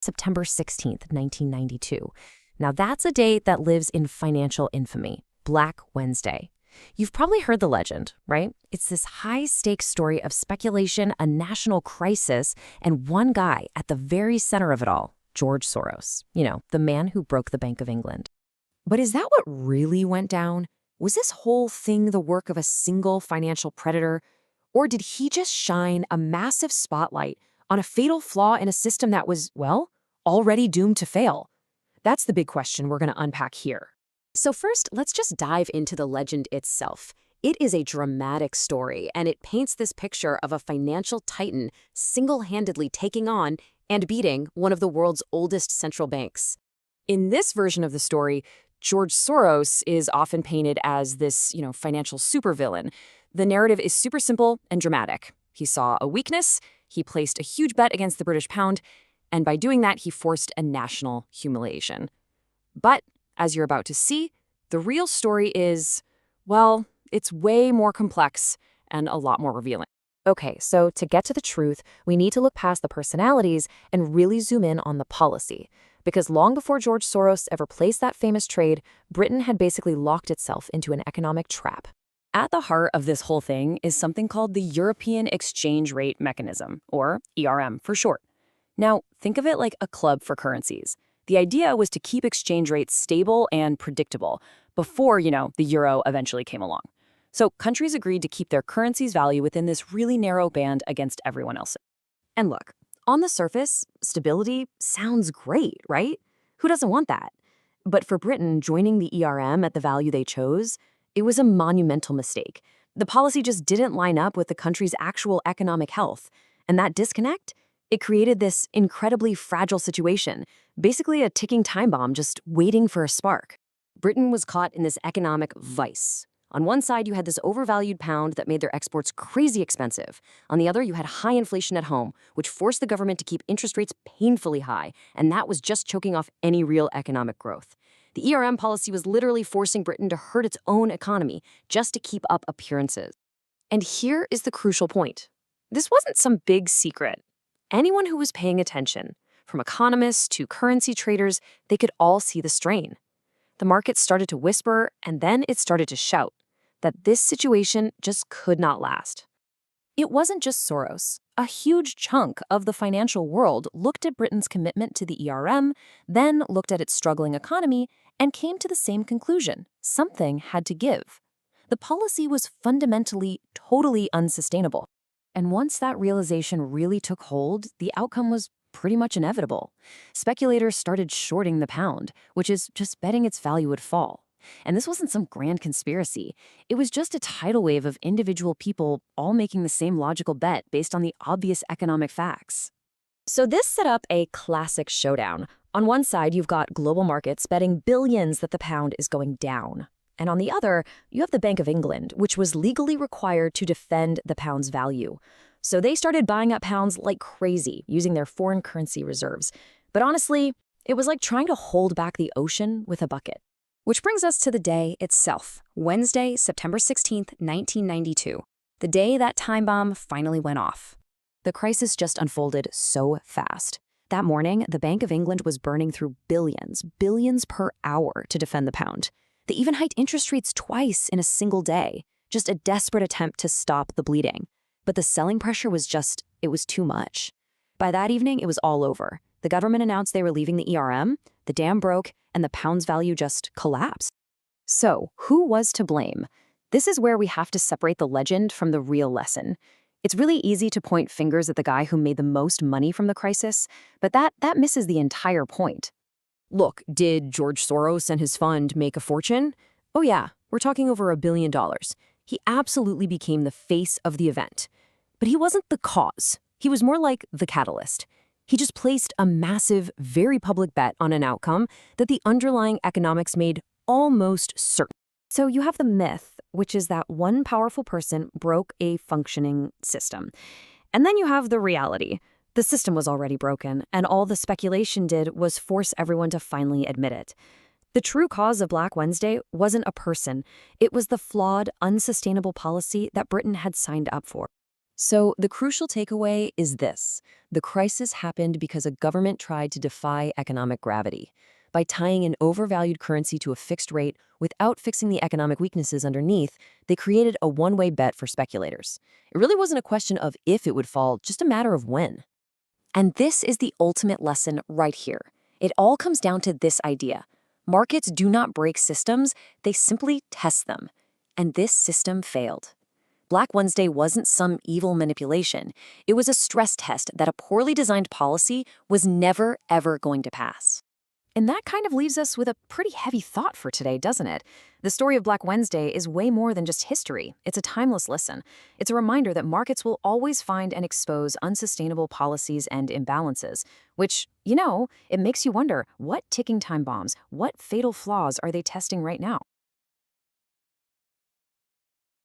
September 16th, 1992. Now that's a date that lives in financial infamy, Black Wednesday. You've probably heard the legend, right? It's this high-stakes story of speculation, a national crisis, and one guy at the very center of it all, George Soros. You know, the man who broke the Bank of England. But is that what really went down? Was this whole thing the work of a single financial predator? Or did he just shine a massive spotlight on a fatal flaw in a system that was, well, already doomed to fail? That's the big question we're going to unpack here. So first, let's just dive into the legend itself. It is a dramatic story, and it paints this picture of a financial titan single-handedly taking on and beating one of the world's oldest central banks. In this version of the story, George Soros is often painted as this, financial supervillain. The narrative is super simple and dramatic. He saw a weakness, he placed a huge bet against the British pound, and by doing that, he forced a national humiliation. But as you're about to see, the real story is, well, it's way more complex and a lot more revealing. Okay, so to get to the truth, we need to look past the personalities and really zoom in on the policy. Because long before George Soros ever placed that famous trade, Britain had basically locked itself into an economic trap. At the heart of this whole thing is something called the European Exchange Rate Mechanism, or ERM for short. Now, think of it like a club for currencies. The idea was to keep exchange rates stable and predictable before, the euro eventually came along. So countries agreed to keep their currency's value within this really narrow band against everyone else. And look, on the surface, stability sounds great, right? Who doesn't want that? But for Britain, joining the ERM at the value they chose, it was a monumental mistake. The policy just didn't line up with the country's actual economic health. And that disconnect, it created this incredibly fragile situation, basically a ticking time bomb just waiting for a spark. Britain was caught in this economic vice. On one side, you had this overvalued pound that made their exports crazy expensive. On the other, you had high inflation at home, which forced the government to keep interest rates painfully high, and that was just choking off any real economic growth. The ERM policy was literally forcing Britain to hurt its own economy just to keep up appearances. And here is the crucial point. This wasn't some big secret. Anyone who was paying attention, from economists to currency traders, they could all see the strain. The market started to whisper, and then it started to shout, that this situation just could not last. It wasn't just Soros. A huge chunk of the financial world looked at Britain's commitment to the ERM, then looked at its struggling economy, and came to the same conclusion. Something had to give. The policy was fundamentally totally unsustainable. And once that realization really took hold, the outcome was pretty much inevitable. Speculators started shorting the pound, which is just betting its value would fall. And this wasn't some grand conspiracy. It was just a tidal wave of individual people all making the same logical bet based on the obvious economic facts. So this set up a classic showdown. On one side, you've got global markets betting billions that the pound is going down. And on the other, you have the Bank of England, which was legally required to defend the pound's value. So they started buying up pounds like crazy, using their foreign currency reserves. But honestly, it was like trying to hold back the ocean with a bucket. Which brings us to the day itself, Wednesday, September 16th, 1992, the day that time bomb finally went off. The crisis just unfolded so fast. That morning, the Bank of England was burning through billions per hour to defend the pound. They even hiked interest rates twice in a single day, just a desperate attempt to stop the bleeding. But the selling pressure was it was too much. By that evening, it was all over. The government announced they were leaving the ERM, the dam broke, and the pound's value just collapsed. So, who was to blame? This is where we have to separate the legend from the real lesson. It's really easy to point fingers at the guy who made the most money from the crisis, but that misses the entire point. Look, did George Soros and his fund make a fortune? Oh yeah, we're talking over $1 billion. He absolutely became the face of the event. But he wasn't the cause. He was more like the catalyst. He just placed a massive, very public bet on an outcome that the underlying economics made almost certain. So you have the myth, which is that one powerful person broke a functioning system. And then you have the reality. The system was already broken, and all the speculation did was force everyone to finally admit it. The true cause of Black Wednesday wasn't a person. It was the flawed, unsustainable policy that Britain had signed up for. So the crucial takeaway is this. The crisis happened because a government tried to defy economic gravity. By tying an overvalued currency to a fixed rate without fixing the economic weaknesses underneath, they created a one-way bet for speculators. It really wasn't a question of if it would fall, just a matter of when. And this is the ultimate lesson right here. It all comes down to this idea. Markets do not break systems, they simply test them. And this system failed. Black Wednesday wasn't some evil manipulation. It was a stress test that a poorly designed policy was never, ever going to pass. And that kind of leaves us with a pretty heavy thought for today, doesn't it? The story of Black Wednesday is way more than just history. It's a timeless lesson. It's a reminder that markets will always find and expose unsustainable policies and imbalances, which, it makes you wonder, what ticking time bombs, what fatal flaws are they testing right now?